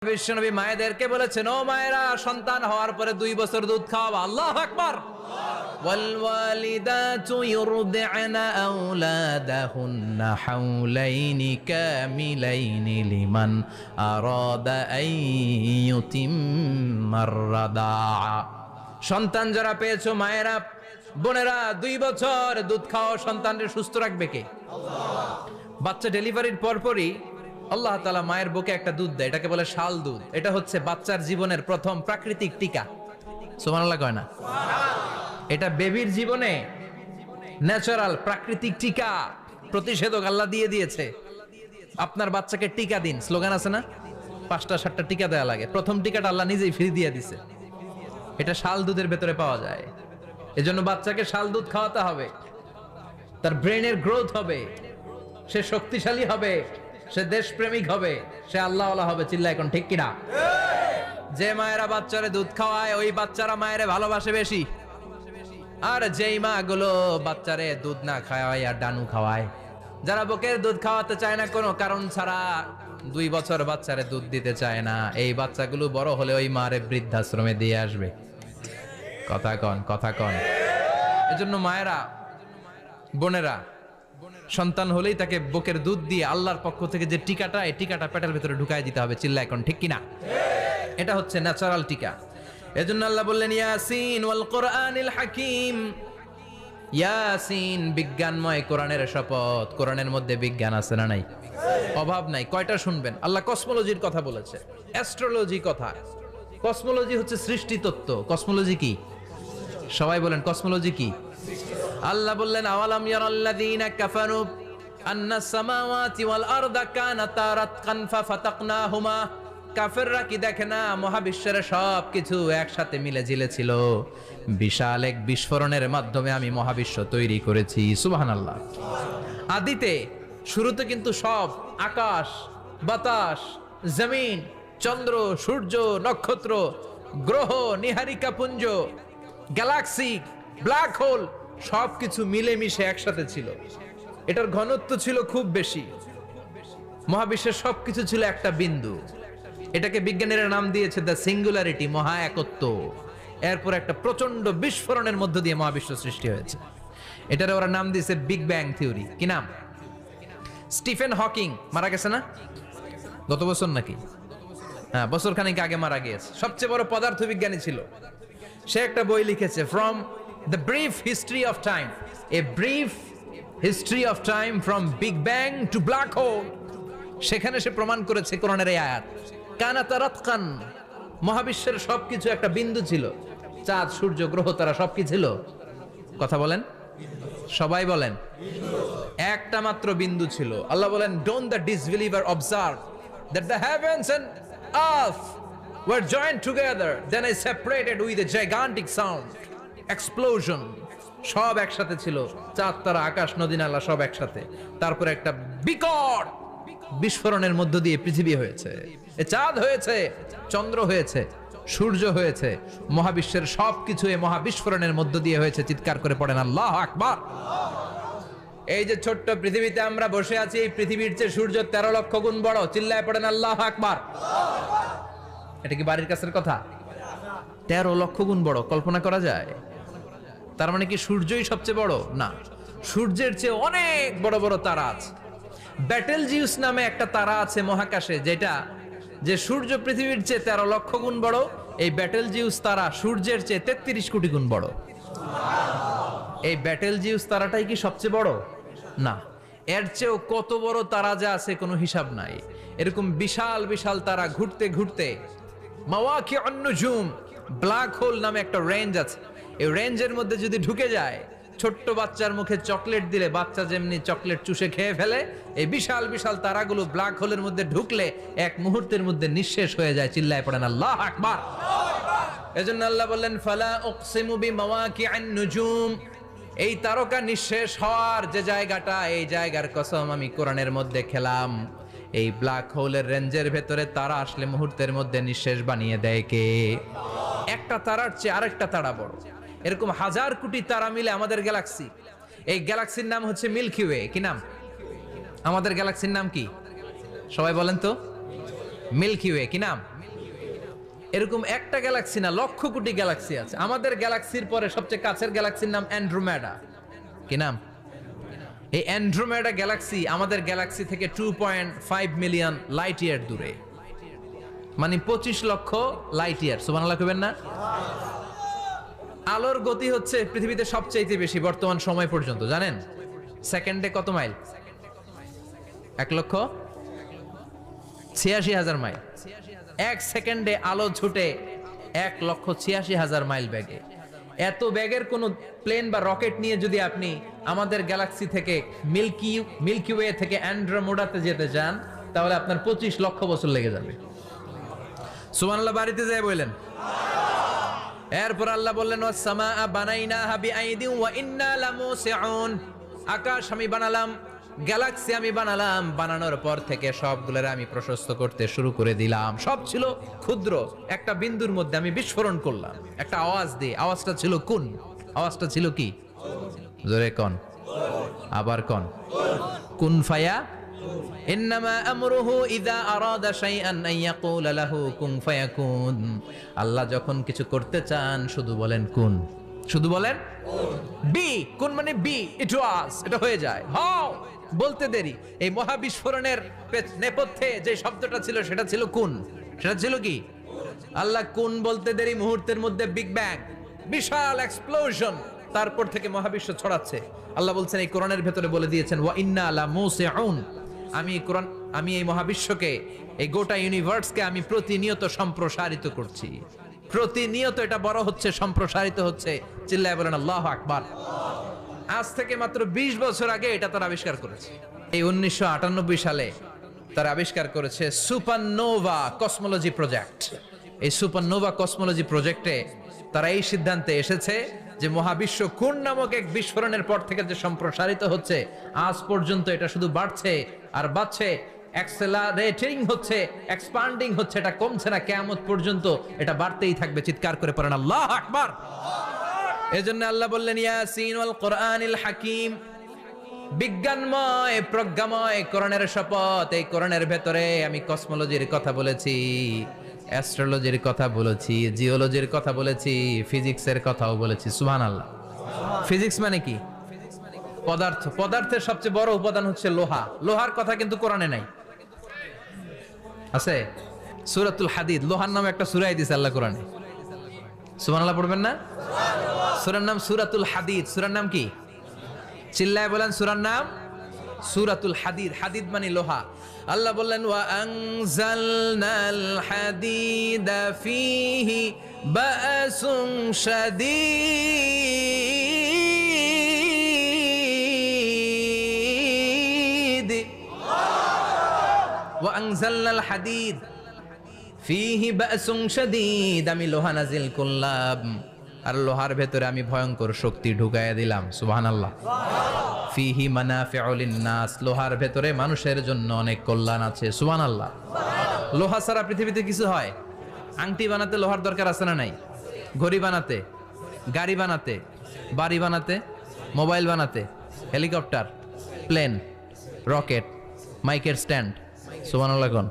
বিশ্বনবী মায়েদেরকে বলেছেন, ও মায়েরা, সন্তান হওয়ার পরে 2 বছর দুধ খাওয়াবা। আল্লাহু আকবার। ওয়াল ওয়ালিদাতু ইউরদি'না আওলাদাহুন্না হাওলাইনি কামিলাইনি লিমান আরাদা আন ইউতিম্মার রাদা'a। সন্তান যারা পেয়েছো মায়েরা, বোনেরা, 2 বছর দুধ খাওয়া সন্তানকে সুস্থ রাখবে কে? আল্লাহ। বাচ্চা ডেলিভারির পরপরই আল্লাহ তাআলা মায়ের বুকে একটা দুধ দেয়, এটাকে বলে শাল দুধ। এটা হচ্ছে বাচ্চার জীবনের প্রথম প্রাকৃতিক টিকা। সুবহানাল্লাহ কয় না? এটা বেবির জীবনে ন্যাচারাল প্রাকৃতিক টিকা, প্রতিষেধক আল্লাহ দিয়ে দিয়েছে। আপনার বাচ্চাকে টিকা দিন, স্লোগান আছে না? 5টা 7টা টিকা দেয়া লাগে। প্রথম টিকাটা আল্লাহ নিজেই ফ্রি দিয়ে দিছে। এটা শাল দুধের ভেতরে পাওয়া যায়। এজন্য বাচ্চাকে শাল দুধ খাওয়াতে হবে। তার ব্রেনের গ্রোথ হবে, সে শক্তিশালী হবে, সে দেশপ্রেমিক হবে, সে আল্লাহওয়ালা হবে। চিল্লা এখন ঠিক কিনা? যে মায়েরা বাচ্চারে দুধ খাওয়ায় ওই বাচ্চারা মায়েরে ভালোবাসে বেশি। আর যেই মা গুলো বাচ্চারে দুধ না খাওয়ায় আর ডানু খাওয়ায়, যারা বুকের দুধ খাওয়াতে চায় না কোনো কারণ ছাড়া, 2 বছর বাচ্চারে দুধ দিতে চায় না, এই বাচ্চাগুলো বড় হলে ওই মারে বৃদ্ধাশ্রমে দিয়ে আসবে। কথা কন, কথা কন। এজন্য মায়েরা, বোনেরা, সন্তান হলেই তাকে বুকের দুধ দিয়ে আল্লাহর পক্ষ থেকে যে টিকাটা, এই টিকাটা পেটের ভিতরে ঢুকায় দিতে হবে। চিল্লা এখন ঠিক কিনা? এটা হচ্ছে ন্যাচারাল টিকা। এজন্য আল্লাহ বললেন, ইয়াসিন ওয়াল কোরআনিল হাকিম। ইয়াসিন, বিজ্ঞানময় কোরআনের শপথ। কোরআনের মধ্যে বিজ্ঞান আছে না নাই? অভাব নাই। কয়টা শুনবেন? আল্লাহ কসমোলজির কথা বলেছে, অ্যাস্ট্রোলজি কথা। কসমোলজি হচ্ছে সৃষ্টি তত্ত্ব। কসমোলজি কি? সবাই বলেন, কসমোলজি কি? আল্লাহ বললেন, আওয়ালাম ইয়ারাল্লাযীনা কাফারু আন্নাস সামাওয়াতি ওয়াল আরদা কানাতা রাতকান ফাফাতাকনাহুমা। কাফেররা কি দেখে না মহাবিশ্বের সব কিছু একসাথে মিলে ঝিলে ছিল, বিশাল এক বিস্ফোরণের মাধ্যমে আমি মহাবিশ্ব তৈরি করেছি। সুবহানাল্লাহ। আদিতে, শুরুতে কিন্তু সব আকাশ, বাতাস, জমিন, চন্দ্র, সূর্য, নক্ষত্র, গ্রহ, নীহারিকা পুঞ্জ, গ্যালাক্সি, ব্ল্যাক হোল সবকিছু মিলেমিশে একসাথে ছিল। এটার ঘনত্ব ছিল খুব বেশি। মহাবিশ্বের সবকিছু ছিল একটা বিন্দু। এটাকে বিজ্ঞানীরা নাম দিয়েছে দ্য সিঙ্গুলারিটি, মহা একত্ব। এরপর একটা প্রচন্ড বিস্ফোরণের মধ্য দিয়ে মহাবিশ্ব সৃষ্টি হয়েছে। এটার ওরা নাম দিয়েছে বিগ ব্যাং থিওরি। কি নাম? স্টিফেন হকিং মারা গেছে না গত বছর নাকি? হ্যাঁ, বছর খানিক আগে মারা গিয়েছে। সবচেয়ে বড় পদার্থবিজ্ঞানী ছিল। সে একটা বই লিখেছে, from the brief history of time, a brief history of time from big bang two black hole. সেখানে সে প্রমাণ করেছে কোরআনের এই আয়াত, কানাতা রাতকান, মহাবিশ্বের সবকিছু একটা বিন্দু ছিল। চাঁদ, সূর্য, গ্রহ, তারা সবকি ছিল। কথা বলেন, সবাই বলেন। একটা মাত্র বিন্দু ছিল। আল্লাহ বলেন, don't the disbeliever observe that the heavens and earth were joined together, then I separated with a gigantic sound, explosion. সব একসাথে ছিল। চাঁদ, তারা, আকাশ, নদী, নালা সব একসাথে। তারপরে একটা বিকট বিস্ফোরণের মধ্য দিয়ে পৃথিবী হয়েছে, এ চাঁদ হয়েছে, চন্দ্র হয়েছে, সূর্য হয়েছে। মহাবিশ্বের সবকিছু এই মহাবিস্ফোরণের মধ্য দিয়ে হয়েছে। চিৎকার করে পড়েন আল্লাহু আকবার। এই যে ছোট্ট পৃথিবীতে আমরা বসে আছি, এই পৃথিবীর চেয়ে সূর্য 13 লক্ষ গুণ বড়। চিল্লায় পড়েন আল্লাহু আকবার। এটা কি বাড়ির কাছের কথা? 13 লক্ষ গুণ বড়, কল্পনা করা যায়? তার মানে কি সূর্যই সবচেয়ে বড়? না, সূর্যের চেয়ে অনেক বড় বড় তারা আছে। ব্যাটেল জিউস নামে একটা তারা আছে মহাকাশে, যেটা যে সূর্য পৃথিবীর চেয়ে 13 লক্ষ গুণ বড়। এই ব্যাটেল জিউস তারা সূর্যের চেয়ে 33 কোটি গুণ বড়। এই ব্যাটেল জিউস তারাটাই কি সবচেয়ে বড়? না, এর চেয়েও কত বড় তারা যে আছে কোনো হিসাব নাই। এরকম বিশাল বিশাল তারা ঘুরতে ঘুরতে মাওয়াকিউন নুজুম, ব্ল্যাক হোল নামে একটা রেঞ্জ আছে। এই রেঞ্জের মধ্যে যদি ঢুকে যায়, ছোট্ট বাচ্চার মুখে চকলেট দিলে বাচ্চা যেমনি চকলেট চুষে খেয়ে ফেলে, এই বিশাল বিশাল তারাগুলো ব্ল্যাক হোলের মধ্যে ঢুকলে এক মুহূর্তের মধ্যে নিঃশেষ হয়ে যায়। চিল্লায় পড়েন আল্লাহু আকবার। এজন্য আল্লাহ বললেন, ফালা উকসিমু বিমাওয়াকিউন নুজুম। এই তারকা নিঃশেষ হওয়ার যে জায়গাটা, এই জায়গার কসম আমি কোরআনের মধ্যে খেলাম। এই ব্ল্যাক হোলের রেঞ্জের ভেতরে তারা আসলে মুহূর্তের মধ্যে নিঃশেষ বানিয়ে দেয় কে? একটা তারার চেয়ে আরেকটা তারা বড়। এরকম 1000 কোটি তারা মিলে আমাদের গ্যালাক্সি। এই গ্যালাক্সির নাম হচ্ছে মিল্কি ওয়ে। কি নাম? আমাদের গ্যালাক্সির নাম কি? সবাই বলেন তো। Milky way. কি নাম? এরকম একটা গ্যালাক্সি না, লক্ষ কোটি গ্যালাক্সি আছে। আমাদের গ্যালাক্সির পরে সবচেয়ে কাছের গ্যালাক্সির নাম অ্যান্ড্রোমেডা। কি নাম? এই অ্যান্ড্রোমেডা গ্যালাক্সি আমাদের গ্যালাক্সি থেকে 2.5 মিলিয়ন লাইট ইয়ার দূরে, মানে 25 লক্ষ লাইট ইয়ার। সুবহানাল্লাহ কইবেন না? আলোর গতি হচ্ছে পৃথিবীতে সবচেয়ে বেশি বর্তমান সময় পর্যন্ত, জানেন? সেকেন্ডে কত মাইল? 1,86,000 মাইল। এক সেকেন্ডে আলো ছুটে 1,86,000 মাইল বেগে। এত বেগের কোন প্লেন বা রকেট নিয়ে যদি আপনি আমাদের গ্যালাক্সি থেকে মিল্কি ওয়ে থেকে অ্যান্ড্রোমেডাতে যেতে চান, তাহলে আপনার 25 লক্ষ বছর লেগে যাবে। সুবহানাল্লাহ বাড়িতে যায় বললেন। এরপর আল্লাহ বললেন, ওয়াস-সামাআ বানাইনাহা বিআইদিন ওয়া ইন্না লামুসিউন। আকাশ আমি বানালাম, গ্যালাক্সি আমি বানালাম, বানানোর পর থেকে সবগুলোর আমি প্রশস্ত করতে শুরু করে দিলাম। সব ছিল ক্ষুদ্র, একটা বিন্দুর মধ্যে আমি বিস্ফোরণ করলাম একটা আওয়াজ দিয়ে। আওয়াজটা ছিল কুন। আওয়াজটা ছিল কি? জোরে কোন, আবার কোন। কুন ফায়া। ইন্নামা আমরুহু ইযা আরাদা শাইআন আন ইয়াকুলা লাহু কুন ফায়াকুন। আল্লাহ যখন কিছু করতে চান শুধু বলেন কুন, শুধু বলেন বি। কুন মানে বি, ইট ওয়াজ, এটা হয়ে যায়। হাও বলতে দেরি। এই মহাবিস্ফোরণের নেপথ্যে যে শব্দটা ছিল সেটা ছিল কুন। সেটা ছিল কি? আল্লাহ কুন বলতে দেরি, মুহূর্তের মধ্যে বিগ ব্যাং, বিশাল এক্সপ্লোশন, তারপর থেকে মহাবিশ্ব ছড়াচ্ছে। আল্লাহ বলছেন এই কোরআনের ভেতরে বলে দিয়েছেন, ওয়া ইন্না লামুসিউন। আমি এই মহাবিশ্বকে, এই গোটা ইউনিভার্সকে আমি প্রতিনিয়ত সম্প্রসারিত করছি। প্রতিনিয়ত এটা বড় হচ্ছে, সম্প্রসারিত হচ্ছে। চিল্লায় বলেন আল্লাহু আকবার। আজ থেকে মাত্র 20 বছর আগে এটা তারা আবিষ্কার করেছে। এই 1998 সালে তারা আবিষ্কার করেছে সুপারনোভা কসমোলজি প্রজেক্ট। এই সুপারনোভা কসমোলজি প্রজেক্টে তারা এই সিদ্ধান্তে এসেছে যে মহাবিশ্ব কোন নামক এক বিস্ফোরণের পর থেকে যে সম্প্রসারিত হচ্ছে, আজ পর্যন্ত এটা শুধু বাড়ছে আর বাড়ছে, অ্যাক্সেলারেটিং হচ্ছে, এক্সপান্ডিং হচ্ছে, এটা কমছে না। কিয়ামত পর্যন্ত এটা বাড়তেই থাকবে। চিৎকার করে পড়েন আল্লাহু আকবার। এজন্য আল্লাহ বললেন, ইয়াসিন ওয়াল কোরআনিল হাকিম। বিজ্ঞানময়, প্রজ্ঞাময় কোরআনের শপথ। এই কোরআনের ভেতরে আমি কসমোলজির কথা বলেছি, অ্যাস্ট্রোলজির কথা বলেছি, জিওলজির কথা বলেছি, ফিজিক্সের কথাও বলেছি। সুবহানাল্লাহ। ফিজিক্স মানে কি? পদার্থ। পদার্থের সবচেয়ে বড় উপাদান হচ্ছে লোহা। লোহার কথা কিন্তু কোরআনে নাই। আছে? সূরাতুল হাদিদ, লোহার নামে একটা সূরাই দিয়েছে আল্লাহ কোরআনে। সুবহানাল্লাহ পড়বেন না? সূরার নাম সূরাতুল হাদিদ। সূরার নাম কি? চিল্লায় বলেন সূরার নাম সূরাতুল হাদিদ। হাদিদ মানে লোহা। আল্লাহ বললেন, ওয়া আনজালনাল হাদিদা ফীহি বা'সুন শাদীদ। ওয়া আনজালনাল হাদিদ ফীহি বা'সুন শাদীদ। আমি লোহা নাজিল করলাম, আর লোহার ভেতরে আমি ভয়ঙ্কর শক্তি ঢুকাইয়া দিলাম। সুবহানাল্লাহ। ফিহি মানাফিউ লিন-নাস। লোহার ভেতরে মানুষের জন্য অনেক কল্যাণ আছে। সুবহানাল্লাহ। লোহা ছাড়া পৃথিবীতে কিছু হয়? আংটি বানাতে লোহার দরকার আছে না নাই? ঘড়ি বানাতে, গাড়ি বানাতে, বাড়ি বানাতে, মোবাইল বানাতে, হেলিকপ্টার, প্লেন, রকেট, মাইকের স্ট্যান্ড। সুবহানাল্লাহ কোন?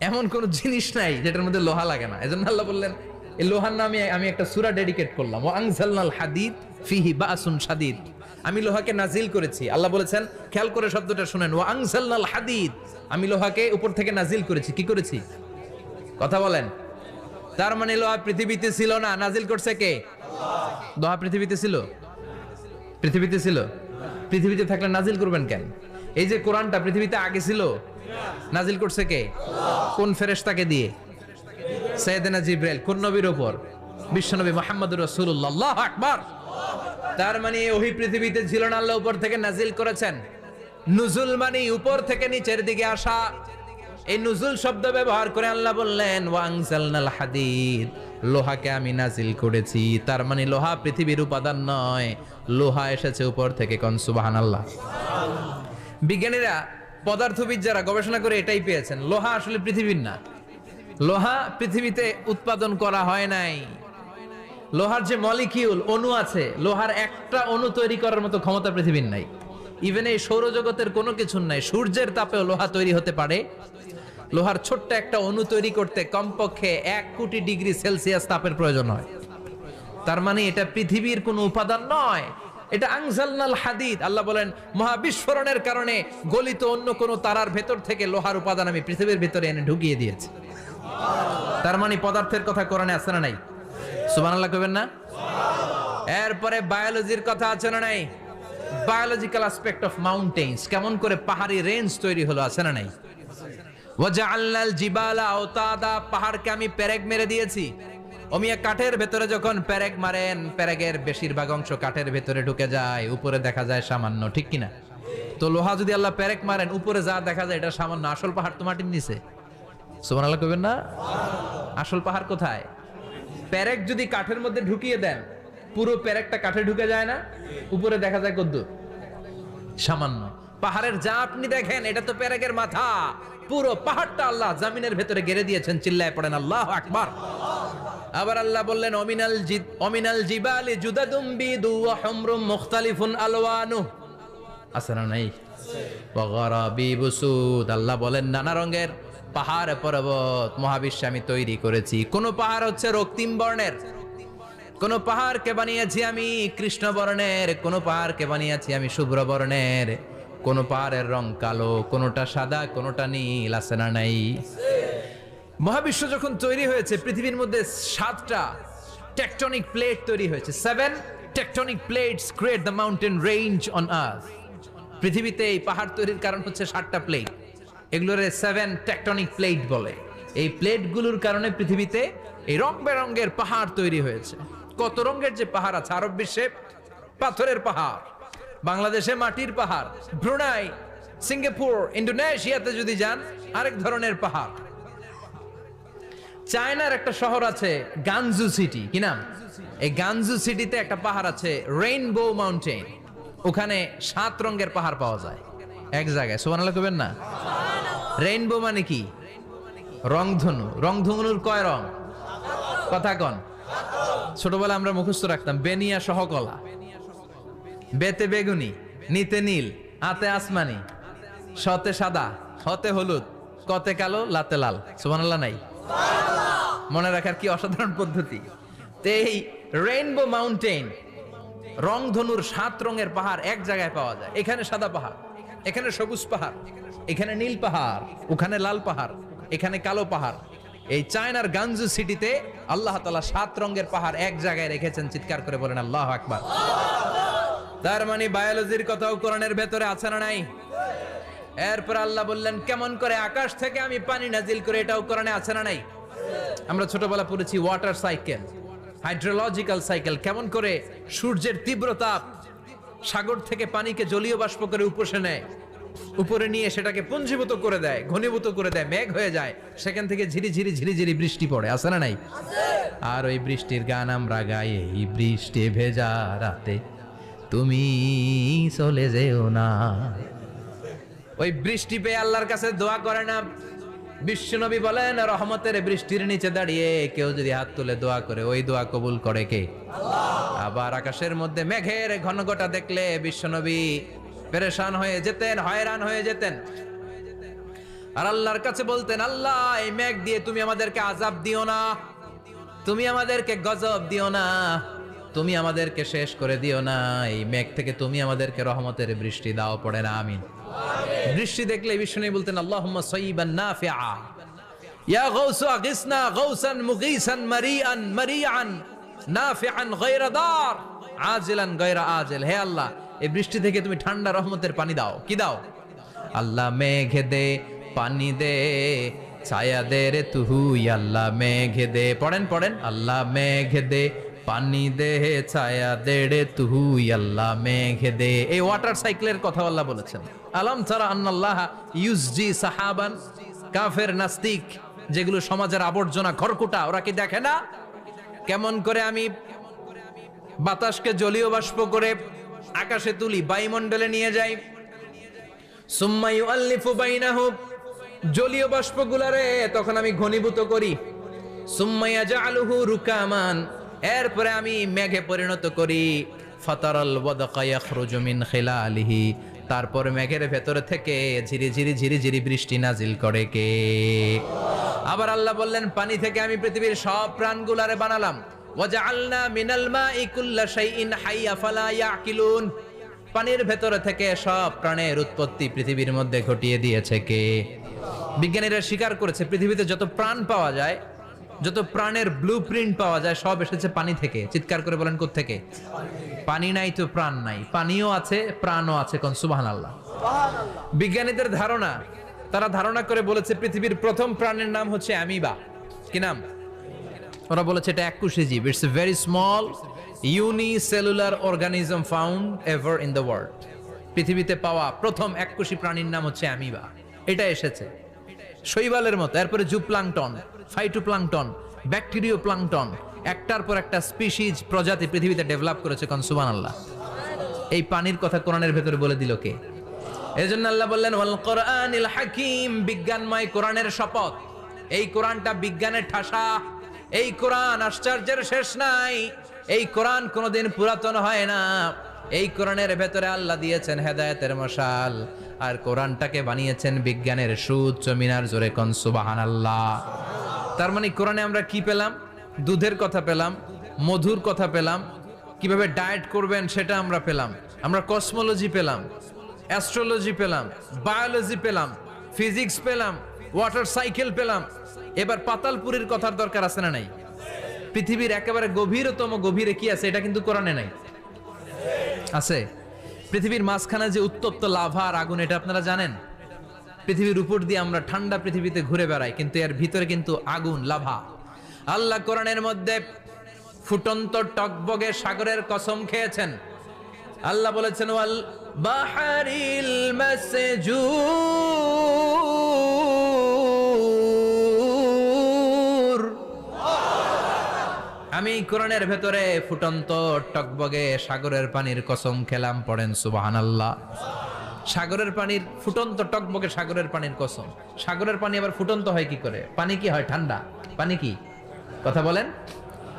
এমন কোন জিনিস নাই যেটার মধ্যে লোহা লাগে না। এজন্য আল্লাহ বললেন, এই লোহার নামে আমি একটা সূরা ডেডিকেট করলাম, ওয়া আনজালনাল হাদিদ ফিহি বা'সুন শাদীদ। আমি লোহাকে নাজিল করেছি। আল্লাহ বলেছেন, খেয়াল করে শব্দটা শুনেন, ওয়া আনজালনাল হাদিদ। আমি লোহাকে উপর থেকে নাজিল করেছি। কি করেছি? কথা বলেন। তার মানে লোহা পৃথিবীতে ছিল না, নাজিল করছে কে? আল্লাহ। লোহা পৃথিবীতে ছিল? পৃথিবীতে ছিল। পৃথিবীতে থাকলে নাজিল করবেন কেন? এই যে কোরআনটা পৃথিবীতে আগে ছিল, নাজিল করছে কে? আল্লাহ। কোন ফেরেশতাকে দিয়ে? সাইয়েদনা জিবরাইল। কোন নবীর উপর? বিশ্বনবী মুহাম্মদুর রাসূলুল্লাহ। আল্লাহু আকবার। তার মানে ওহী পৃথিবীতে ছিল না, আল্লাহ উপর থেকে নাজিল করেছেন। নুজুল মানে উপর থেকে নিচের দিকে আসা। এই নুজুল শব্দ ব্যবহার করে আল্লাহ বললেন, ওয়া আনজালনাল হাদিদ। লোহাকে আমি নাজিল করেছি। তার মানে লোহা পৃথিবীর উপাদান নয়, লোহা এসেছে উপর থেকে। কোন সুবহানাল্লাহ। বিজ্ঞানীরা, পদার্থবিদ যারা গবেষণা করে এটাই পেয়েছেন, লোহা আসলে পৃথিবীর না। লোহা পৃথিবীতে উৎপাদন করা হয় নাই। লোহার যে মলিকিউল, অণু আছে, লোহার একটা অণু তৈরি করার মতো ক্ষমতা পৃথিবীর নাই। ইভেন এই সৌরজগতের কোনো কিছু নাই। সূর্যের তাপেও লোহা তৈরি হতে পারে লোহার ছোট্ট একটা অণু তৈরি করতে কমপক্ষে 1 কোটি ডিগ্রি সেলসিয়াস তাপের প্রয়োজন হয়। তার মানে এটা পৃথিবীর কোনো উপাদান নয়, এটা আনজালনাল হাদিদ। আল্লাহ বলেন মহাবিস্ফোরণের কারণে গলিত অন্য কোন তারার ভেতর থেকে লোহার উপাদান আমি পৃথিবীর ভিতরে এনে ঢুকিয়ে দিয়েছি। তার মানে পদার্থের কথা কোরআনে আছে না নাই? সুবহানাল্লাহ কইবেন না? এরপরে বায়োলজির কথা আছে না নাই? বায়োলজিক্যাল অ্যাসপেক্ট অফ মাউন্টেন্স, কেমন করে পাহাড়ি রেঞ্জ তৈরি হলো, আছে না নাই? ওয়াজআলনাল জিবালা আওতাদা, পাহাড়কে আমি পেরেক মেরে দিয়েছি। ওমিয়া কাঠের ভেতরে যখন পেরেক মারেন, পেরেকের বেশিরভাগ অংশ কাঠের ভেতরে ঢুকে যায়, উপরে দেখা যায় সামান্য, ঠিক কিনা? তো লোহা যদি আল্লাহ পেরেক মারেন, উপরে যা দেখা যায় এটা সামান্য, আসল পাহাড় তো মাটির নিচে। সুবহানাল্লাহ কইবেন না? আসল পাহাড় কোথায়? পেরেক যদি কাঠের মধ্যে ঢুকিয়ে দেন, পুরো পেরেকটা কাঠে ঢুকে যায় না, উপরে দেখা যায় কদ্দুর? সামান্য। পাহাড়ের যা আপনি দেখেন এটা তো পেরেকের মাথা, পুরো পাহাড়টা আল্লাহ জামিনের ভেতরে গেড়ে দিয়েছেন। চিল্লায় পড়েন আল্লাহু আকবার। আবার আল্লাহ বললেন অমিনাল জিবালি জুদাদুম বিদু ওয়া হুমরুম মুখতালিফুন আলওয়ানু, আছে না নাই? ওয়া গারাবিবু সুদ, আল্লাহ বলেন নানা রঙের পাহাড় পর্বত মহাবিশ্বে আমি তৈরি করেছি। কোন পাহাড় হচ্ছে রক্তিম বর্ণের, কোন পাহাড়কে বানিয়েছি আমি কৃষ্ণ বর্ণের, কোন পাহাড়কে বানিয়েছি আমি শুভ্র বর্ণের, কোন পাহাড়ের রং কালো, কোনটা সাদা, কোনটা নীল, আছে না নাই? মহাবিশ্ব যখন তৈরি হয়েছে, পৃথিবীর মধ্যে 7টা টেকটনিক প্লেট তৈরি হয়েছে। 7 tectonic plates create the mountain range on earth. পৃথিবীতে এই পাহাড় তৈরির কারণ হচ্ছে 7টা প্লেট, এগুলোরে 7 টেকটনিক প্লেট বলে। এই প্লেটগুলোর কারণে পৃথিবীতে এই রং বেরঙের পাহাড় তৈরি হয়েছে। কত রঙের যে পাহাড় আছে, আরব বিশ্বে পাথরের পাহাড়, বাংলাদেশে মাটির পাহাড়, ব্রুনাই, সিঙ্গাপুর, ইন্দোনেশিয়াতে যদি যান আরেক ধরনের পাহাড়। চায়নার একটা শহর আছে গানজু সিটি, কি নাম? এই গানজু সিটিতে একটা পাহাড় আছে রেইনবো মাউন্টেন, ওখানে 7 রঙের পাহাড় পাওয়া যায় এক জায়গায়। সুবহানাল্লাহ কইবেন না? রেইনবো মানে কি? রংধনু। রংধনুর কয় রং? কথা কন। ছোটবেলা আমরা মুখস্থ রাখতাম বেনিয়া সহকলা, বেতে বেগুনি, নিতে নীল, আতে আসমানি, শতে সাদা, হতে হলুদ, কতে কালো, লাতে লাল। সুবহানাল্লাহ নাই? মনে রাখার কি অসাধারণ পদ্ধতি। এই রেইনবো মাউন্টেন, রংধনুর 7 রঙের পাহাড় এক জায়গায় পাওয়া যায়। এখানে সাদা পাহাড়, এখানে সবুজ পাহাড়, এখানে নীল পাহাড়, ওখানে লাল পাহাড়, এখানে কালো পাহাড়। এই চায়নার গানজু সিটিতে আল্লাহ তাআলা 7 রঙের পাহাড় এক জায়গায় রেখেছেন। চিৎকার করে বলেন আল্লাহু আকবার। তার মানে বায়োলজির কথাও কোরআনের ভেতরে আছে না নাই? এরপর আল্লাহ বললেন কেমন করে আকাশ থেকে আমি পানি নাজিল করে, এটাও কোরআনে আছে না নাই? আমরা ছোটবেলা পড়েছি ওয়াটার সাইকেল, হাইড্রোলজিক্যাল সাইকেল, কেমন করে সূর্যের তীব্র তাপ সাগর থেকে পানিকে জলীয় বাষ্প করে উপসে নেয়, উপরে নিয়ে সেটাকে পুঞ্জীভূত করে দেয়, ঘনীভূত করে দেয়, মেঘ হয়ে যায়, সেখান থেকে ঝিরিঝিরি ঝিরিঝিরি বৃষ্টি পড়ে, আছে না নাই? আর ওই বৃষ্টির গান আমরা গাই, এই বৃষ্টি ভেজা রাতে তুমি চলে যেও না। ওই বৃষ্টি পেয়ে আল্লাহর কাছে দোয়া করে না? বিশ্বনবী বলেন রহমতের বৃষ্টির নিচে দাঁড়িয়ে কেউ যদি হাত তুলে দোয়া করে, ওই দোয়া কবুল করে কে? আল্লাহ। আবার আকাশের মধ্যে মেঘের ঘনঘটা দেখলে বিশ্বনবী পেরেশান হয়ে যেতেন, হয়রান হয়ে যেতেন, আর আল্লাহর কাছে বলতেন আল্লাহ এই মেঘ দিয়ে তুমি আমাদেরকে আযাব দিও না, তুমি আমাদেরকে গজব দিও না, তুমি আমাদেরকে শেষ করে দিও না, এই মেঘ থেকে তুমি আমাদেরকে রহমতের বৃষ্টি দাও। পড়ে না আমিন। বৃষ্টি দেখলে বিষ্ণু বলতেন আল্লাহুম্মা সাইয়িবান নাফিআ, ইয়া গাউসু আগিসনা গাউসান মুগীসান মারিআন মারিআন নাফিআন গায়রা দার আজিলান গায়রা আজিল। হে আল্লাহ এই বৃষ্টি থেকে তুমি ঠান্ডা রহমতের পানি দাও। কি দাও? আল্লাহ মেঘে দে পানি দে, ছায়া দে রে তুহু, আল্লাহ মেঘে দে। পড়েন পড়েন, আল্লাহ মেঘে দে পানি দে, ছায়া দে রে তুহু, আল্লাহ মেঘে দে। এই ওয়াটার সাইকেলের কথা আল্লাহ বলেছেন। আলাম তারা আন্নাল্লাহ ইউসজি সাহাবান, কাফের নাস্তিক যেগুলো সমাজের আবর্জনা খড়কুটা, ওরা কি দেখে না কেমন করে আমি বাতাসকে জলীয় বাষ্প করে আকাশে তুলি, বায়ুমণ্ডলে নিয়ে যাই, সুম্মা ইউআল্লিফু বাইনাহুম, জলীয় বাষ্পগুলারে তখন আমি ঘনীভূত করি, সুম্মা ইয়াজআলুহু রুকামান, এরপরে আমি মেঘে পরিণত করি, ফাতারাল ওয়াদকা ইয়াখরুজু মিন খিলালিহি, তারপরে মেঘের ভেতরে থেকে ঝিরি ঝিরি ঝিরি ঝিরি বৃষ্টি নাজিল করে কে? আবার আল্লাহ বললেন, পানি থেকে আমি পৃথিবীর সব প্রাণগুলারে বানালাম। ওয়াজআলনা মিনাল মাই কুল্লা শাইইন হাইয়া ফালা ইয়াকিলুন। পানির ভেতরে থেকে সব প্রাণের উৎপত্তি পৃথিবীর মধ্যে ঘটিয়ে দিয়েছে কে? বিজ্ঞানীরা স্বীকার করেছে পৃথিবীতে যত প্রাণ পাওয়া যায়, যত প্রাণের ব্লুপ্রিন্ট পাওয়া যায়, সব এসেছে পানি থেকে। চিৎকার করে বলেন, কোত্থেকে? পানি নাই তো প্রাণ নাই, পানিও আছে প্রাণও আছে। কোন সুবহানাল্লাহ। বিজ্ঞানীদের ধারণা, তারা ধারণা করে বলেছে পৃথিবীর প্রথম প্রাণের নাম হচ্ছে অ্যামিবা। কি নাম? ওরা বলেছে এটা এককোষী জীব। It's a very small unicellular organism found ever in the world. পৃথিবীতে পাওয়া প্রথম এককোষী প্রাণীর নাম হচ্ছে অ্যামিবা। এটা এসেছে শৈবালের মতো, এরপরে জুপ্লাংটন, ফাইটোপ্লাংটন, ব্যাকটেরিও প্লাংটন, একটার পর একটা স্পিসিজ প্রজাতি পৃথিবীতে ডেভেলপ করেছে। কোন সুবহানাল্লাহ। এই পানির কথা কোরআনের ভেতরে বলে দিল কে? এজন্য আল্লাহ বললেন, ওয়াল কোরআনিল হাকিম, বিজ্ঞানময় কোরআনের শপথ। এই কোরআনটা বিজ্ঞানের ঠাসা। এই কোরআন আশ্চর্যের শেষ নাই। এই কোরআন কোনোদিন পুরাতন হয় না। এই কোরআনের ভেতরে আল্লাহ দিয়েছেন হেদায়েতের মশাল, আর কোরআনটাকে বানিয়েছেন বিজ্ঞানের সুউচ্চ মিনার। জোরে কোন সুবহানাল্লাহ। তার মানে কোরআনে আমরা কি পেলাম? দুধের কথা পেলাম, মধুর কথা পেলাম, কিভাবে ডায়েট করবেন সেটা আমরা পেলাম। আমরা কসমোলজি পেলাম, অ্যাস্ট্রোলজি পেলাম, বায়োলজি পেলাম, ফিজিক্স পেলাম, ওয়াটার সাইকেল পেলাম। এবার পাতালপুরীর কথার দরকার আছে না নাই? পৃথিবীর একেবারে গভীরতম গভীরে কি আছে? এটা কিন্তু কোরআনে নাই। আছে। পৃথিবীর মাঝখানে যে উত্তপ্ত লাভা আর আগুন, এটা আপনারা জানেন? পৃথিবীর উপর দিয়ে আমরা ঠান্ডা পৃথিবীতে ঘুরে বেড়াই, কিন্তু এর ভিতরে কিন্তু আগুন, লাভা। আল্লাহ কোরআনের মধ্যে ফুটন্ত টকবগে সাগরের কসম খেয়েছেন। আল্লাহ বলেছেন, ওয়াল বাহারিল মাসজুর। আমি কোরআনের ভেতরে ফুটন্ত টকবগে সাগরের পানির কসম খেলাম। পড়েন সুবহানাল্লাহ। সাগরের পানির, ফুটন্ত টকবগে সাগরের পানির কসম। সাগরের পানি আবার ফুটন্ত হয় কি করে? পানি কি হয়? ঠান্ডা। পানি কি? কথা বলেন।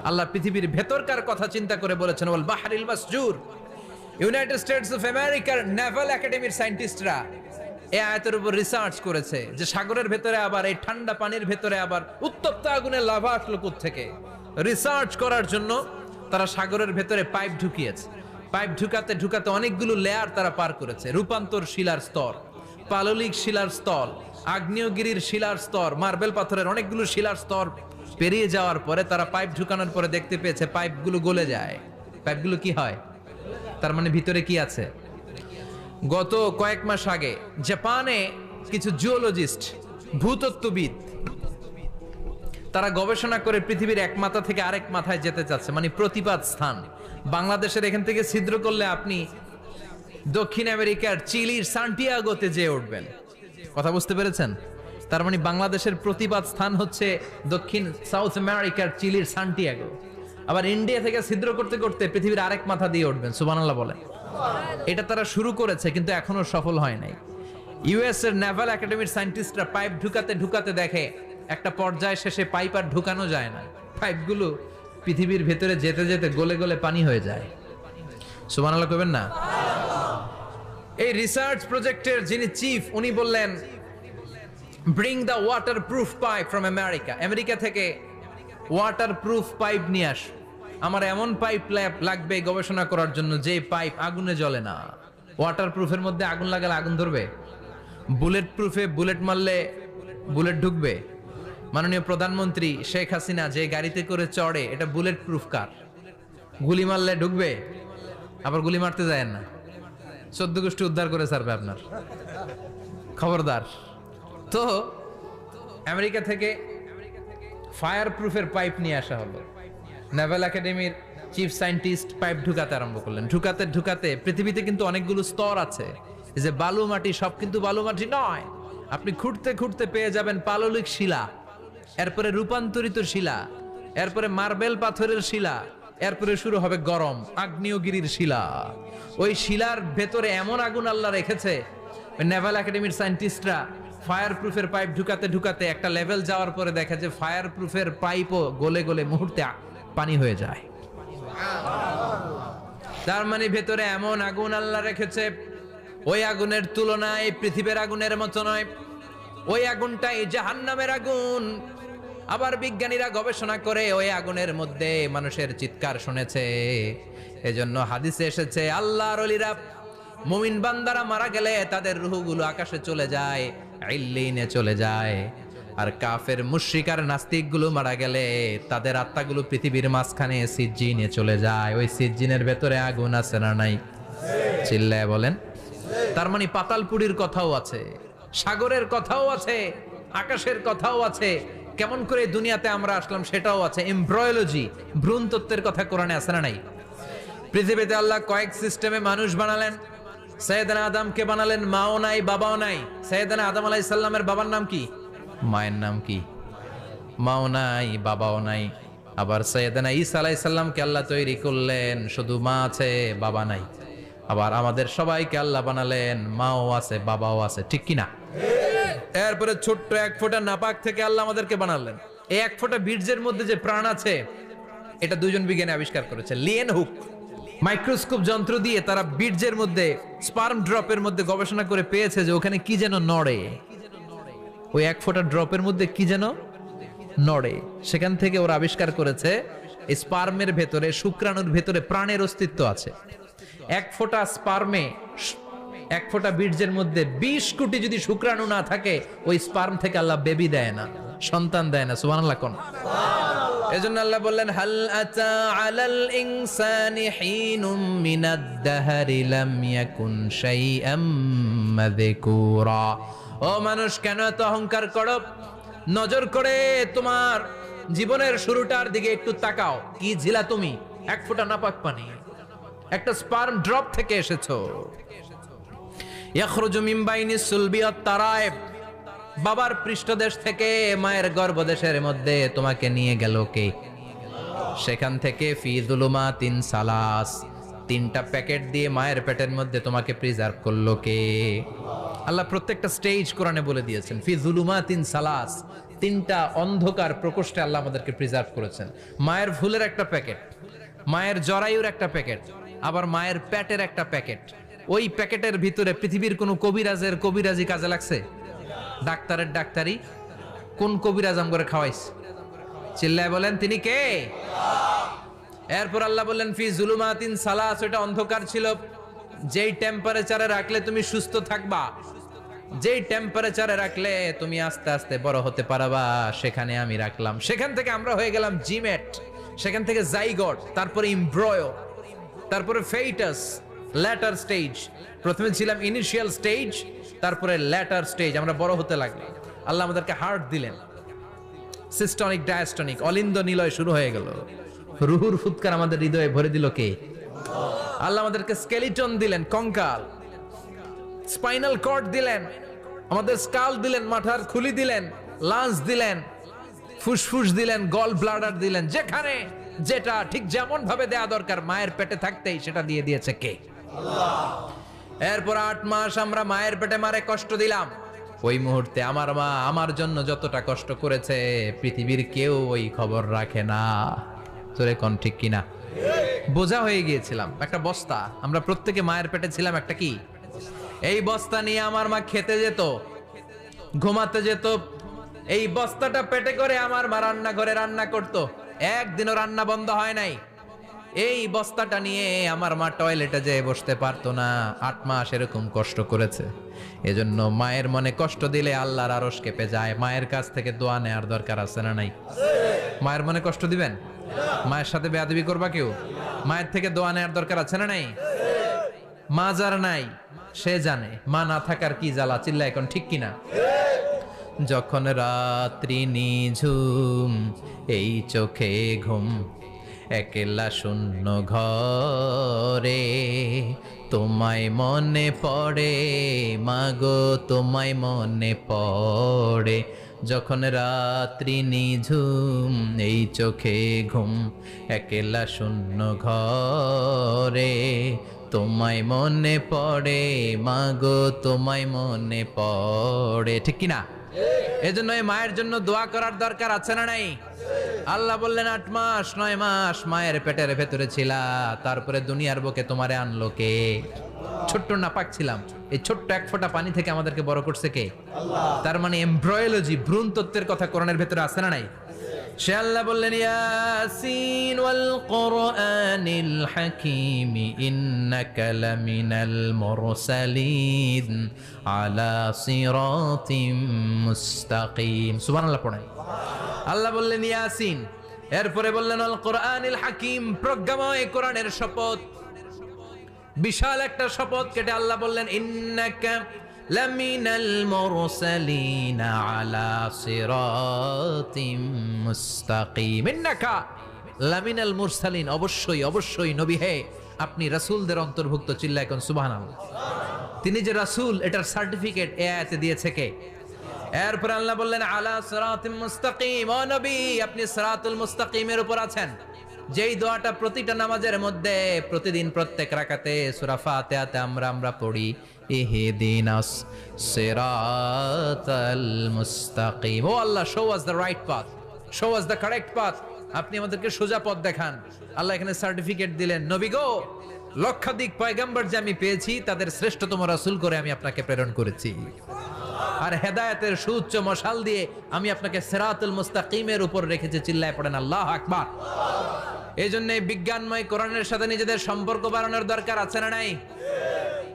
আল্লাহ পৃথিবীর ভেতরকার কথা চিন্তা করে বলেছেন, ওয়াল বাহরিল মাসজুর। ইউনাইটেড স্টেটস অফ আমেরিকার নেভাল একাডেমির সায়েন্টিস্টরা এই আয়াতের উপর রিসার্চ করেছে যে সাগরের ভেতরে আবার, এই ঠান্ডা পানির ভেতরে আবার উত্তপ্ত আগুনের লাভা আসলো কোত্থেকে। রিসার্চ করার জন্য তারা সাগরের ভেতরে পাইপ ঢুকিয়েছে। পাইপ ঢুকাতে ঢুকাতে অনেকগুলো লেয়ার তারা পার করেছে। রূপান্তর শিলার স্তর, পাললিক শিলার স্তর, আগ্নেয়গিরির শিলার স্তর, মার্বেল পাথরের অনেকগুলো শিলার স্তর পেরিয়ে যাওয়ার পরে তারা পাইপ ঢুকানোর পরে দেখতে পেয়েছে পাইপগুলো গলে যায়। পাইপগুলো কি হয়? তার মানে ভিতরে কি আছে? গত কয়েক মাস আগে জাপানে কিছু জিওলজিস্ট, ভূতত্ত্ববিদ, তারা গবেষণা করে পৃথিবীর এক মাথা থেকে আরেক মাথায় যেতে চাচ্ছে, মানে প্রতিপাদ স্থান। বাংলাদেশের এখান থেকে ছিদ্র করলে আপনি দক্ষিণ আমেরিকার চিলির সান্টিয়াগোতে যেয়ে উঠবেন। কথা বুঝতে পেরেছেন? তার মানে বাংলাদেশের প্রতিপাদ স্থান হচ্ছে দক্ষিণ সাউথ আমেরিকার চিলির সান্টিয়াগো। আবার ইন্ডিয়া থেকে ছিদ্র করতে করতে পৃথিবীর আরেক মাথা দিয়ে উঠবেন। সুবহানাল্লাহ বলেন। এটা তারা শুরু করেছে, কিন্তু এখনো সফল হয় নাই। ইউএস এর নেভাল একাডেমির সায়েন্টিস্টরা পাইপ ঢুকাতে ঢুকাতে দেখে একটা পর্যায় শেষে পাইপ আর ঢুকানো যায় না। পাইপগুলো পৃথিবীর ভেতরে যেতে যেতে গলে গলে পানি হয়ে যায়। সুবহানাল্লাহ কইবেন না? এই রিসার্চ প্রজেক্টের যিনি চিফ, উনি বললেন, bring the water proof pipe from America. America থেকে ওয়াটার প্রুফ পাইপ নিয়ে আস। আমার এমন পাইপ লাগবে গবেষণা করার জন্য যে পাইপ আগুনে জ্বলে না। ওয়াটার প্রুফের মধ্যে আগুন লাগালে আগুন ধরবে? বুলেট প্রুফে বুলেট মারলে বুলেট ঢুকবে? মাননীয় প্রধানমন্ত্রী শেখ হাসিনা যে গাড়িতে করে চড়ে, এটা বুলেট প্রুফ কার? গুলি মারলে ঢুকবে? আবার গুলি মারতে যায় না, 14 গোষ্ঠী উদ্ধার করে ছাড়বে আপনার। খবরদার। তো আমেরিকা থেকে ফায়ার প্রুফের পাইপ নিয়ে আসা হলো। নেভাল একাডেমির চিফ সায়েন্টিস্ট পাইপ ঢুকাতে আরম্ভ করলেন। ঢুকাতে ঢুকাতে পৃথিবীতে কিন্তু অনেকগুলো স্তর আছে। এই যে বালু মাটি, সব কিন্তু বালু মাটি নয়। আপনি খুঁড়তে খুঁড়তে পেয়ে যাবেন পাললিক শিলা, এরপরে রূপান্তরিত শিলা, এরপরে মার্বেল পাথরের শিলা, এরপরে শুরু হবে গরম আগ্নেয়গিরির শিলা। ওই শিলার ভেতরে এমন আগুন আল্লাহ রেখেছে, নেভাল একাডেমির সায়েন্টিস্টরা ফায়ার প্রুফের পাইপ ঢুকাতে ঢুকাতে একটা লেভেল যাওয়ার পরে দেখে যে ফায়ার প্রুফের পাইপও গলে গলে মুহূর্তে পানি হয়ে যায়। তার মানে ভেতরে এমন আগুন আল্লাহ রেখেছে, ওই আগুনের তুলনায় পৃথিবীর আগুনের মতো নয়, ওই আগুনটাই জাহান্নামের আগুন। আবার বিজ্ঞানীরা গবেষণা করে ওই আগুনের মধ্যে মানুষের চিৎকার শুনেছে। এজন্য হাদিসে এসেছে আল্লাহর ওলিরা, মুমিন বান্দারা মারা গেলে তাদের রূহগুলো আকাশে চলে যায়, ইল্লিনে চলে যায়। আর কাফের মুশরিক আর নাস্তিক গুলো মারা গেলে তাদের আত্মাগুলো পৃথিবীর মাঝখানে সিজ্জিনে চলে যায়। ওই সিজ্জিনের ভেতরে আগুন আছে না নাই? চিল্লায় বলেন। তার মানে পাতালপুরীর কথাও আছে, সাগরের কথাও আছে, আকাশের কথাও আছে। কেমন করে দুনিয়াতে আমরা আসলাম সেটাও আছে। এমব্রয়োলজি, ভ্রূণ তত্ত্বের কথা কোরআনে আছে না নাই? পৃথিবীতে আল্লাহ কয়েক সিস্টেমে মানুষ বানালেন। সৈয়দনা আদমকে বানালেন, মাও নাই বাবাও নাই। সৈয়দনা আদম আলাইহিস সালামের বাবার নাম কি? মায়ের নাম কি? মাও নাই বাবাও নাই। আবার সৈয়দনা ঈসা আলাইহিস সালামকে আল্লাহ তৈরি করলেন, শুধু মা আছে বাবা নাই। আবার আমাদের সবাইকে আল্লাহ বানালেন, মাও আছে বাবাও আছে, ঠিক কি না? এরপরে ছোট্ট এক ফোঁটা নাপাক থেকে আল্লাহ আমাদেরকে বানালেন। এই এক ফোঁটা বীর্যের মধ্যে যে প্রাণ আছে, এটা দুজন বিজ্ঞানী আবিষ্কার করেছে। লিয়েন হুক মাইক্রোস্কোপ যন্ত্র দিয়ে তারা বীর্যের মধ্যে, স্পার্ম ড্রপের মধ্যে গবেষণা করে পেয়েছে যে ওখানে কি যেন নড়ে। ওই এক ফোঁটা ড্রপের মধ্যে কি যেন নড়ে। সেখান থেকে ওরা আবিষ্কার করেছে স্পার্মের ভেতরে, শুক্রাণুর ভেতরে প্রাণের অস্তিত্ব আছে। এক ফোঁটা স্পার্মে, এক ফোঁটা বীর্যের মধ্যে 20 কোটি যদি শুক্রাণু না থাকে, ওই স্পার্ম থেকে আল্লাহ বেবি দেয় না, সন্তান দেয় না। সুবহানাল্লাহ কোন? এজন্য আল্লাহ বললেন, হাল আতা আলাল ইনসানি হিনুম মিনাদ দাহরি লাম ইয়াকুন শাইআম মাযকুরা। ও মানুষ, কেন এত অহংকার করো? নজর করে তোমার জীবনের শুরুটার দিকে একটু তাকাও। কি ছিলা তুমি? এক ফোঁটা নাপাক পানি, একটা স্পার্ম ড্রপ থেকে এসেছো। ইয়াখরুজু মিন বাইনিস সুলবি ওয়াত তারায়েব, বাবার পৃষ্ঠদেশ থেকে মায়ের গর্ভদেশের মধ্যে তোমাকে নিয়ে গেল কে? সেখান থেকে ফি যুলুমাতিন সালাস, 3টা প্যাকেট দিয়ে মায়ের পেটের মধ্যে তোমাকে প্রিজার্ভ করলো কে? আল্লাহ প্রত্যেকটা স্টেজ কোরআনে বলে দিয়েছেন। ফি যুলুমাতিন সালাস, 3টা অন্ধকার প্রকোষ্ঠে আল্লাহ আমাদেরকে প্রিজার্ভ করেছেন। মায়ের ভুলের একটা প্যাকেট, মায়ের জরায়ুর একটা প্যাকেট, আবার মায়ের পেটের একটা প্যাকেট। ওই প্যাকেটের ভিতরে পৃথিবীর কোন কবিরাজের কবিরাজি কাজে লাগছে? ডাক্তারের ডাক্তারি কোন কবিরাজ আম করে খাওয়াইছে? চিল্লায় বলেন, তিনি কে? এরপর আল্লাহ বললেন ফি যুলুমাতিন সালাস, ওটা অন্ধকার ছিল। যেই টেম্পারেচারে রাখলে তুমি সুস্থ থাকবা, যেই টেম্পারেচারে রাখলে তুমি আস্তে আস্তে বড় হতে পারবা, সেখানে আমি রাখলাম। সেখান থেকে আমরা হয়ে গেলাম জিমেট, সেখান থেকে জাইগট, তারপরে এমব্রয়ো, তারপরে ফেটাস, ল্যাটার স্টেজ। প্রথমে ছিলাম ইনিশিয়াল স্টেজ, তারপরে ল্যাটার স্টেজ, আমরা বড় হতে লাগলাম। আল্লাহ আমাদেরকে হার্ট দিলেন, সিস্টনিক ডায়াস্টনিক, অলিন্দ নিলয় শুরু হয়ে গেল। রুহুর ফুৎকার আমাদের হৃদয়ে ভরে দিল কে? আল্লাহ আমাদেরকে স্কেলিটন দিলেন, কঙ্কাল, স্পাইনাল কর্ড দিলেন, আমাদের স্কাল দিলেন, মাথার খুলি দিলেন, লাঞ্চ দিলেন, ফুসফুস দিলেন, গল ব্লাডার দিলেন। যেখানে যেটা ঠিক যেমন ভাবে দেয়া দরকার মায়ের পেটে থাকতেই সেটা দিয়ে দিয়েছে কে? এরপর 8 মাস আমরা মায়ের পেটে মারে কষ্ট দিলাম। ওই মুহূর্তে আমার মা আমার জন্য যতটা কষ্ট করেছে পৃথিবীর কেউ ওই খবর রাখে না। তোরে কোন ঠিক কিনা? বোঝা হয়ে গিয়েছিলাম, একটা বস্তা। আমরা প্রত্যেকে মায়ের পেটে ছিলাম একটা কি? এই বস্তা নিয়ে আমার মা খেতে যেত, ঘুমাতে যেত। এই বস্তাটা পেটে করে আমার মা রান্নাঘরে রান্না করত। একদিনও রান্না বন্ধ হয় নাই। এই বস্তাটা নিয়ে আমার মা টয়লেটে যেয়ে বসতে পারতো না। 8 মাস এরকম কষ্ট করেছে। এজন্য মায়ের মনে কষ্ট দিলে আল্লাহর আরশ কেঁপে যায়। মায়ের কাছ থেকে দোয়া নেওয়ার দরকার আছে না নাই? মায়ের মনে কষ্ট দিবেন? মায়ের সাথে বেয়াদবি করবা কেউ? মায়ের থেকে দোয়া নেওয়ার দরকার আছে না নাই? মা যার নাই সে জানে মা না থাকার কি জ্বালা। চিল্লা এখন ঠিক কিনা? যখন রাত্রি নিঝুম, এই চোখে ঘুম, একলা শূন্য ঘরে, তোমায় মনে পড়ে মাগো, তোমায় মনে পড়ে। যখন রাত্রি নিঝুম, এই চোখে ঘুম, একলা শূন্য ঘরে, তোমায় মনে পড়ে মাগো, তোমায় মনে পড়ে। ঠিক কিনা? এজন্য এই মায়ের জন্য দোয়া করার দরকার আছে না নাই? আল্লাহ বললেন 8 মাস 9 মাস মায়ের পেটের ভেতরে ছিলা, তারপরে দুনিয়ার বুকে তোমারে আনলো কে? ছোট্ট নাপাক ছিলাম, এই ছোট্ট এক ফোঁটা পানি থেকে আমাদেরকে বড় করছে কে? তার মানে এমব্রয়োলজি, ভ্রূণ তত্ত্বের কথা কোরআনের ভেতরে আছে না নাই? সে আল্লাহ বললেন ইয়াসিন ওয়াল কোরআনিল হাকীম ইন্নাকা লামিনাল মুরসালিন আলা সিরাতিম মুস্তাকিম। সুবহানাল্লাহ পড়েন। আল্লাহ বললেন ইয়াসিন, এরপরে বললেন আল কোরআনিল হাকীম, প্রজ্ঞাময় কোরআনের শপথ। বিশাল একটা শপথ কেটে আল্লাহ বললেন ইন্নাকা লামিনাল মুরসালিন আলা সিরাতিম মুস্তাকিম। ইন্নাকা লামিনাল মুরসালিন, অবশ্যই অবশ্যই নবী হে আপনি রাসূলদের অন্তর্ভুক্ত। চিল্লায় কোন সুবহানাল্লাহ। তিনি যে রাসূল এটার সার্টিফিকেট এই আয়াতে দিয়েছে কে? এরপর আল্লাহ বললেন আলা সিরাতিম মুস্তাকিম, ও নবী আপনি সিরাতুল মুস্তাকিমের উপর আছেন। যেই দোয়াটা প্রতিটা নামাজের মধ্যে প্রতিদিন প্রত্যেক রাকাতে সূরা ফাতিহাতে আমরা পড়ি, ইহদিনাস সিরাতাল মুস্তাকিম। ও Allah, show us the right path, show us the correct path, আপনি আমাদেরকে সোজা পথ দেখান। আল্লাহ এখানে সার্টিফিকেট দিলেন, নবী গো লক্ষাধিক পয়গম্বর যে আমি পেয়েছি তাদের শ্রেষ্ঠতম রাসূল করে আমি আপনাকে প্রেরণ করেছি, আর হেদায়েতের সুউচ্চ মশাল দিয়ে আমি আপনাকে সিরাতুল মুস্তাকিমের উপর রেখেছি। চিল্লায় পড়েন আল্লাহু আকবার। এই জন্য বিজ্ঞানময় কোরআনের সাথে নিজেদের সম্পর্ক বাড়ানোর দরকার আছে না নাই?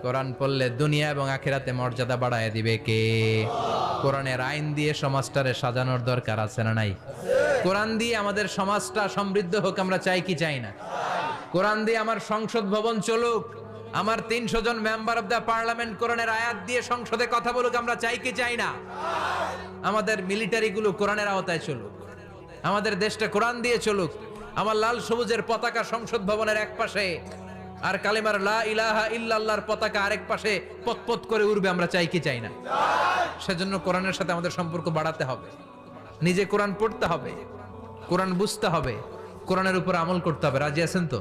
কোরআন পড়লে দুনিয়া এবং আখিরাতে মর্যাদা বাড়ায় দিবে কে? কোরআনের আইন দিয়ে সমাজটারে সাজানোর দরকার আছে না নাই? কোরআন দিয়ে আমাদের সমাজটা সমৃদ্ধ হোক আমরা চাই কি চাই না? কোরআন দিয়ে আমার সংসদ ভবন চলুক, আমার 300 জন মেম্বার অফ দ্য পার্লামেন্ট কোরআনের আয়াত দিয়ে সংসদে কথা বলুক, আমরা চাই কি চাই না? আমাদের মিলিটারি গুলো কোরআনের আওতায় চলুক, আমাদের দেশটা কোরআন দিয়ে চলুক। আমার লাল সবুজের পতাকা সংসদ ভবনের এক পাশে, আর কালেমার লা ইলাহা ইল্লাল্লাহর পতাকা আরেক পাশে পতপত করে উড়বে, আমরা চাই কি চাই না? সেজন্য কোরআনের সাথে আমাদের সম্পর্ক বাড়াতে হবে, নিজে কোরআন পড়তে হবে, কোরআন বুঝতে হবে, কোরআনের উপর আমল করতে হবে। রাজি আছেন তো?